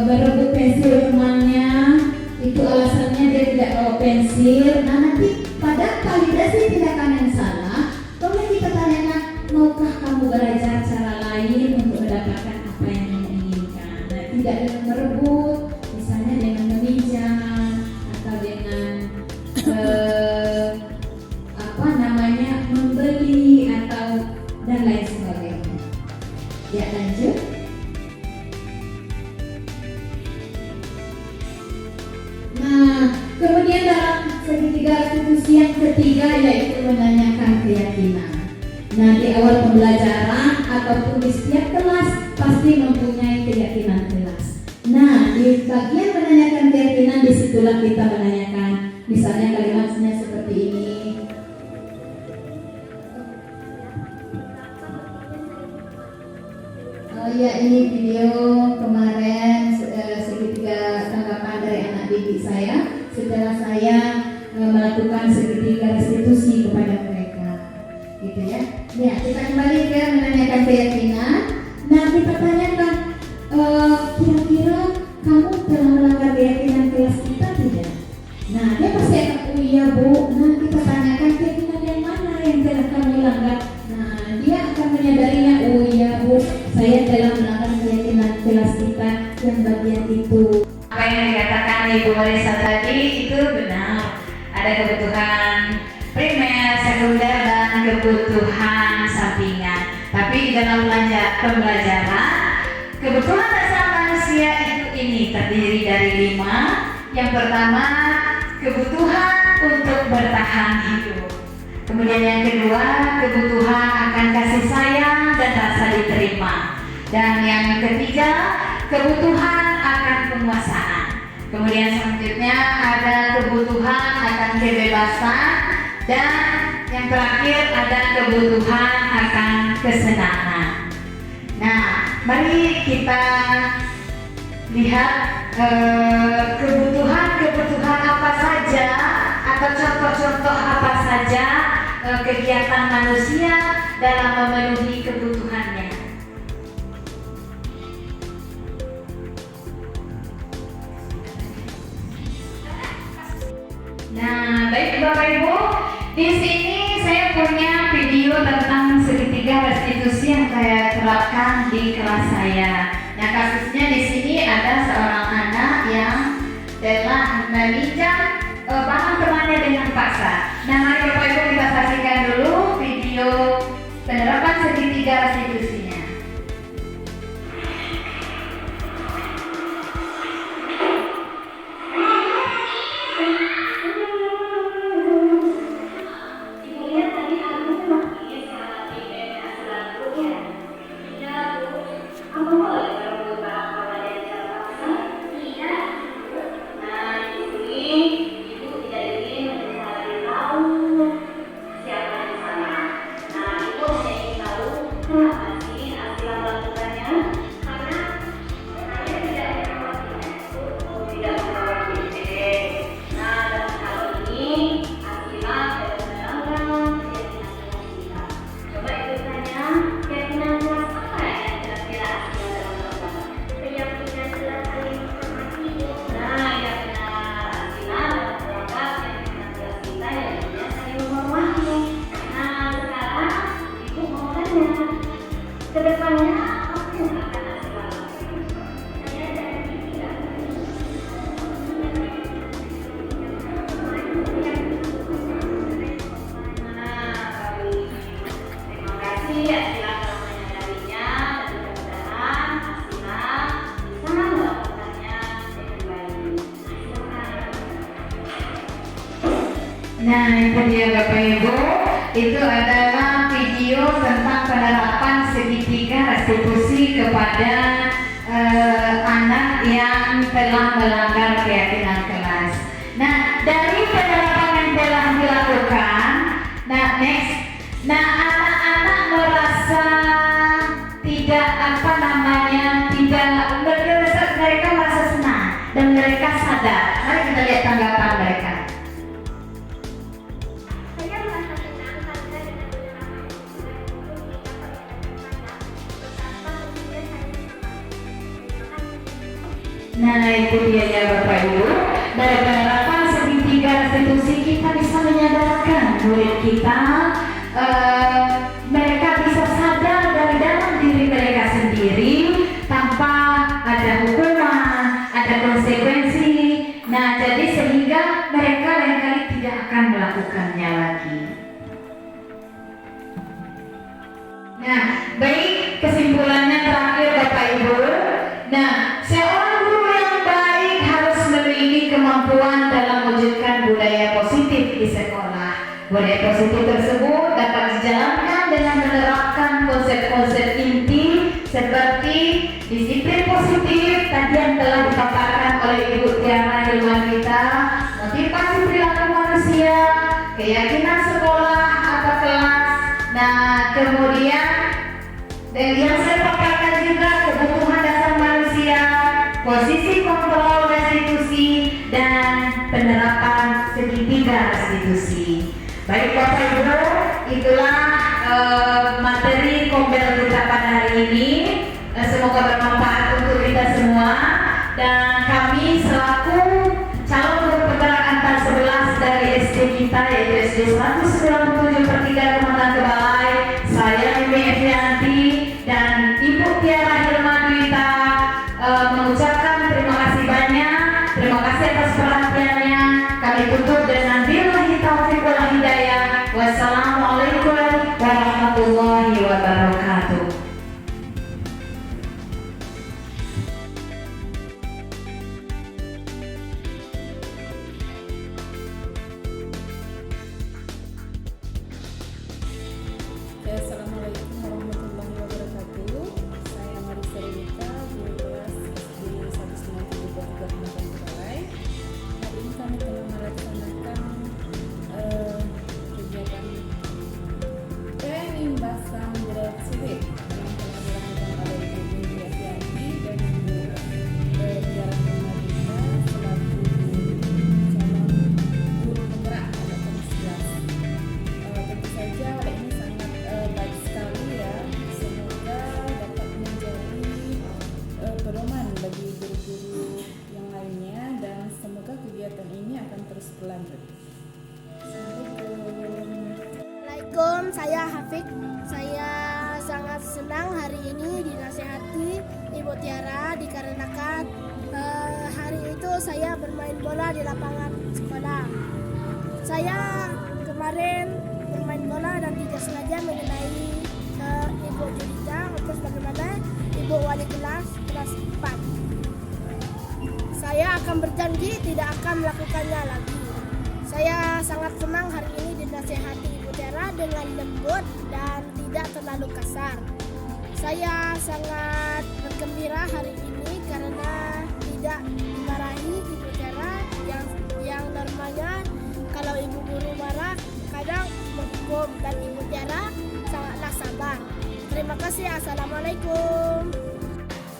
berebut pensil temannya, itu alasannya dia tidak bawa pensil. Nah, nanti pada validasi tindakan yang salah, boleh kita tanyakan, maukah kamu belajar cara lain untuk mendapatkan apa yang kamu inginkan? Nah, tidak dengan merebut, misalnya dengan meminjam atau dengan membeli atau dan lain sebagainya. Ya, lanjut. Nah, kemudian dalam segitiga restitusi yang ketiga yaitu menanyakan keyakinan. Nah, di awal pembelajaran ataupun di setiap kelas pasti mempunyai keyakinan kelas. Nah, di bagian menanyakan keyakinan disitulah kita menanyakan, misalnya kalimatnya seperti ini. Oh ya, ini video kemarin segitiga tanggapan dari anak didik saya setelah saya melakukan segitiga restitusi kepada mereka, gitu ya. Ya, kita kembali ke menanyakan keyakinan. saya telah melakukan keyakinan kelas kita yang bagian itu. Apa yang dikatakan Ibu Marisa tadi itu benar. Ada kebutuhan primer, sekunder, dan kebutuhan sampingan. Tapi di dalam pembelajaran, kebutuhan dasar manusia itu ini terdiri dari 5. Yang pertama, kebutuhan untuk bertahan hidup. Kemudian yang kedua, kebutuhan akan kasih sayang dan rasa diterima. Dan yang ketiga, kebutuhan akan penguasaan. Kemudian selanjutnya ada kebutuhan akan kebebasan. Dan yang terakhir ada kebutuhan akan kesenangan. Nah, mari kita lihat kebutuhan apa saja atau contoh-contoh apa saja kegiatan manusia dalam memenuhi kebutuhannya. Nah, baik Bapak Ibu, di sini saya punya video tentang segitiga restitusi yang saya terapkan di kelas saya. Nah, kasusnya di sini ada seorang anak yang telah meminjam barang temannya dengan paksa. Nah, mari Bapak Ibu kita saksikan dulu video penerapan segitiga restitusinya. Nah, itu dia Bapak Ibu, itu adalah video tentang penerapan segitiga restitusi kepada anak yang telah melanggar keyakinan kelas. Nah, dari penerapan yang telah dilakukan, anak-anak merasa tidak mereka merasa senang dan mereka sadar. Mari kita lihat tanggapan mereka. Nah, itu dia ya Bapak Ibu. Dari penerapan segitiga restitusi kita bisa menyadarkan murid kita, mereka bisa sadar dari dalam diri mereka sendiri tanpa ada hukuman, ada konsekuensi. Nah, jadi sehingga mereka lain-kali tidak akan melakukannya lagi. Nah, baik, kesimpulannya terakhir Bapak Ibu. Nah, seorang guru yang baik harus memiliki kemampuan dalam mewujudkan budaya positif di sekolah. Budaya positif tersebut dapat dijalankan dengan menerapkan konsep-konsep inti seperti disiplin positif tadi yang telah dipaparkan oleh Ibu Tiara Ilmanita, motivasi perilaku manusia, keyakinan sekolah atau kelas. Nah, kemudian dan yang saya paparkan juga kebutuhan dasar manusia, posisi kontrol restitusi, dan penerapan segitiga restitusi. Baik Bapak Ibu, itulah materi kombel kita pada hari ini. Semoga bermanfaat untuk kita semua. Dan kami selaku calon guru penggerak antar 11 dari SD kita, yaitu SD 197/3 Kecamatan Kebalai, saya Mimi Evianti dan Ibu Tiara Taufik. Saya sangat senang hari ini dinasihati Ibu Tiara dikarenakan hari itu saya bermain bola di lapangan sekolah. Saya kemarin bermain bola dan tidak sengaja mengenai Ibu Julita, terus bagaimana Ibu wali kelas 4. Saya akan berjanji tidak akan melakukannya lagi. Saya sangat senang hari ini dinasihati Ibu Tiara dengan lembut dan tidak terlalu kasar. Saya sangat bergembira hari ini karena tidak dimarahi Ibu Tiara yang normalnya kalau ibu guru marah kadang menghukum, dan Ibu Tiara sangatlah sabar. Terima kasih. Assalamualaikum.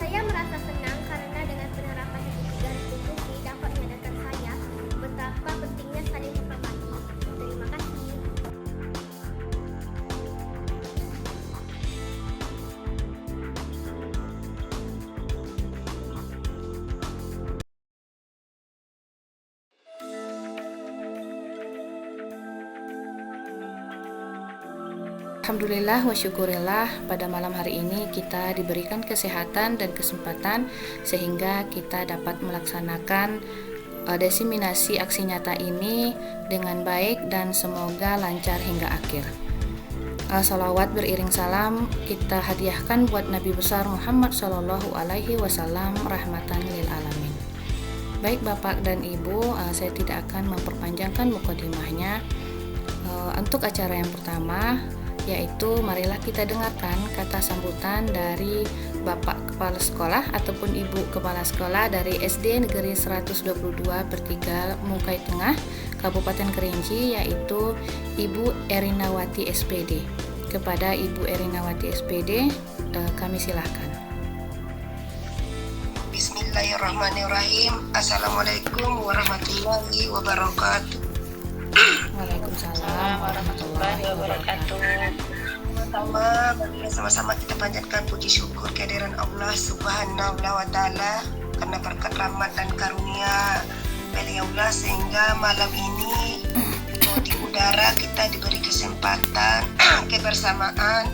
Saya merasa senang karena dengan penerapan tiga restitusi dapat menyadarkan saya betapa pentingnya saling menghormati. Terima kasih. Alhamdulillah wa syukurillah, pada malam hari ini kita diberikan kesehatan dan kesempatan sehingga kita dapat melaksanakan diseminasi aksi nyata ini dengan baik dan semoga lancar hingga akhir. Salawat beriring salam kita hadiahkan buat Nabi besar Muhammad Sallallahu Alaihi Wasallam, rahmatan lil alamin. Baik Bapak dan Ibu, saya tidak akan memperpanjangkan mukadimahnya. Untuk acara yang pertama, yaitu marilah kita dengarkan kata sambutan dari Bapak Kepala Sekolah ataupun Ibu Kepala Sekolah dari SD Negeri 122 Bertiga Mukai Tengah, Kabupaten Kerinci, yaitu Ibu Erinawati SPD. Kepada Ibu Erinawati SPD, kami silahkan. Bismillahirrahmanirrahim. Assalamualaikum warahmatullahi wabarakatuh. Waalaikumsalam warahmatullahi wabarakatuh. Pertama, marilah sama-sama kita panjatkan puji syukur kehadiran Allah Subhanahu wa Ta'ala karena berkat rahmat dan karunia beliaulah sehingga malam ini di udara kita diberi kesempatan kebersamaan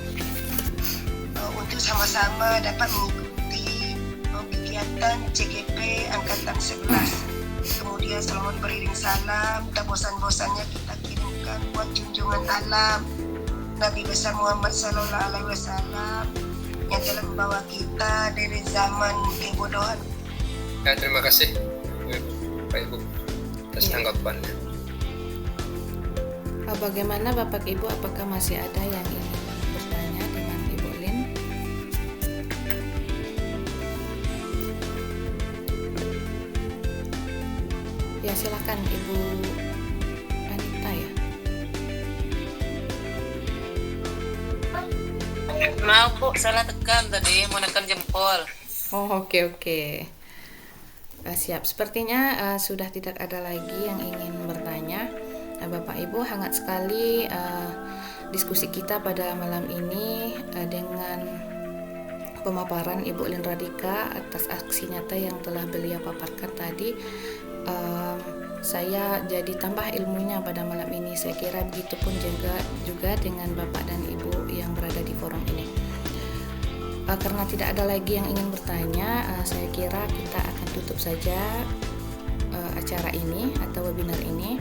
untuk sama-sama dapat mengikuti kegiatan CGP Angkatan 11. Kemudian selamat beriring salam, tak bosan-bosannya kita kirimkan buat junjungan alam Nabi besar Muhammad Sallallahu Alaihi Wasallam yang telah membawa kita dari zaman kebodohan. Ya, terima kasih Pak Ibu atas tanggapannya. Bagaimana Bapak Ibu, apakah masih ada yang ingin bertanya dengan Ibu Lin? Ya silakan Ibu Anita ya. Maaf Bu, salah tekan tadi, mau nekan jempol. Oh oke. Siap, sepertinya sudah tidak ada lagi yang ingin bertanya. Bapak Ibu, hangat sekali diskusi kita pada malam ini dengan pemaparan Ibu Lin Radika atas aksi nyata yang telah beliau paparkan tadi. Saya jadi tambah ilmunya pada malam ini. Saya kira begitu pun juga dengan Bapak dan Ibu yang berada di forum ini. Karena tidak ada lagi yang ingin bertanya, saya kira kita akan tutup saja acara ini atau webinar ini.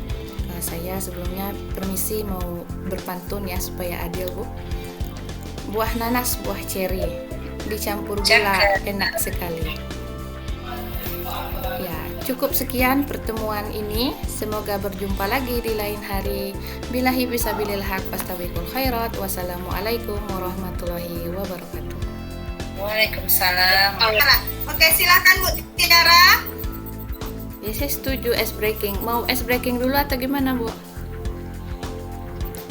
Saya sebelumnya permisi mau berpantun ya supaya adil Bu. Buah nanas, buah ceri dicampur gula enak sekali. Ya, cukup sekian pertemuan ini. Semoga berjumpa lagi di lain hari. Billahi fisabilil haq fastabiqul khairat. Wassalamualaikum warahmatullahi wabarakatuh. Waalaikumsalam. Oke, silakan Bu Tiara. Ya, saya setuju ice breaking. Mau ice breaking dulu atau gimana Bu?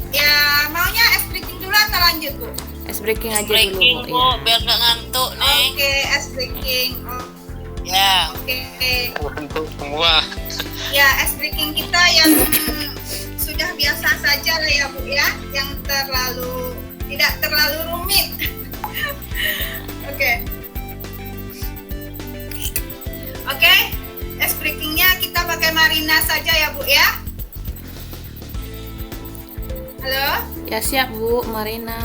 Ya, maunya ice breaking dulu atau lanjut Bu? Ice breaking aja Breaking dulu Bu. Bu, biar gak ngantuk nih. Oke, ice breaking. Ya. Oke. Untuk semua. Ya, ice breaking kita yang sudah biasa saja lah ya Bu ya, yang tidak terlalu rumit. Oke, ice breakingnya kita pakai Marina saja ya Bu ya. Halo? Ya siap Bu, Marina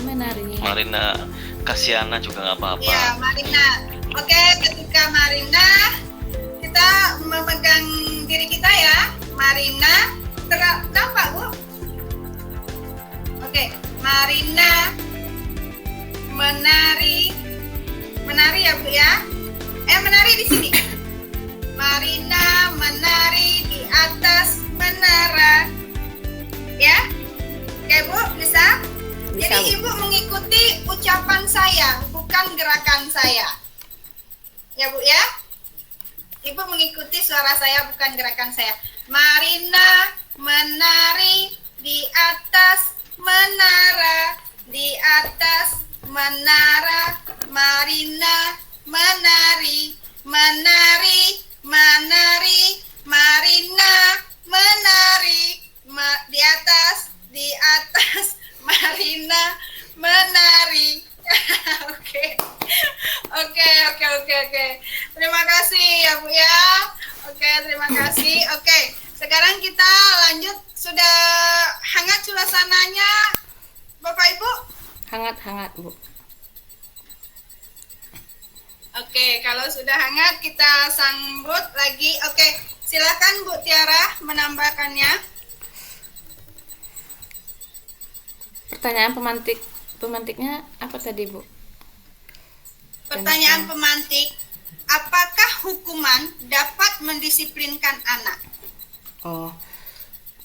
menari. Marina, Kasiana juga nggak apa-apa. Ya, Marina. Oke, ketika Marina, kita memegang diri kita ya. Marina, nampak Bu? Oke, Marina menari ya Bu ya. Menari di sini. Marina menari di atas menara. Ya? Oke Bu, bisa? Jadi Ibu mengikuti ucapan saya, bukan gerakan saya. Ya Bu ya? Ibu mengikuti suara saya, bukan gerakan saya. Marina menari di atas menara, di atas menara. Marina menari, menari, menari. Marina menari di atas Marina menari. Oke. Terima kasih ya Bu ya. Oke, terima kasih. Oke, sekarang kita lanjut. Sudah hangat suasananya, Bapak Ibu? Hangat Bu. Oke, kalau sudah hangat kita sambut lagi. Oke, silakan Bu Tiara menambahkannya. Pertanyaan pemantiknya apa tadi Bu? Pertanyaan pemantik, apakah hukuman dapat mendisiplinkan anak? Oh,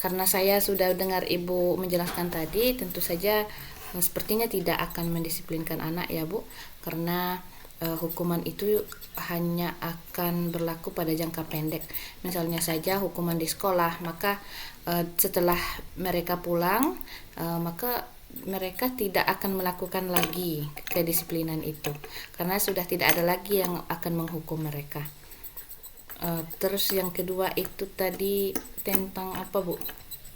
karena saya sudah dengar Ibu menjelaskan tadi, tentu saja sepertinya tidak akan mendisiplinkan anak ya Bu, karena hukuman itu hanya akan berlaku pada jangka pendek. Misalnya saja hukuman di sekolah, maka setelah mereka pulang, maka mereka tidak akan melakukan lagi kedisiplinan itu, karena sudah tidak ada lagi yang akan menghukum mereka. Terus yang kedua itu tadi tentang apa Bu?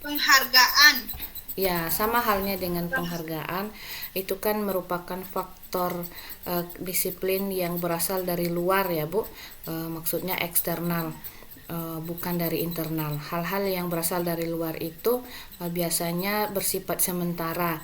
Penghargaan. Ya, sama halnya dengan penghargaan, itu kan merupakan faktor disiplin yang berasal dari luar ya Bu, maksudnya eksternal, bukan dari internal. Hal-hal yang berasal dari luar itu biasanya bersifat sementara,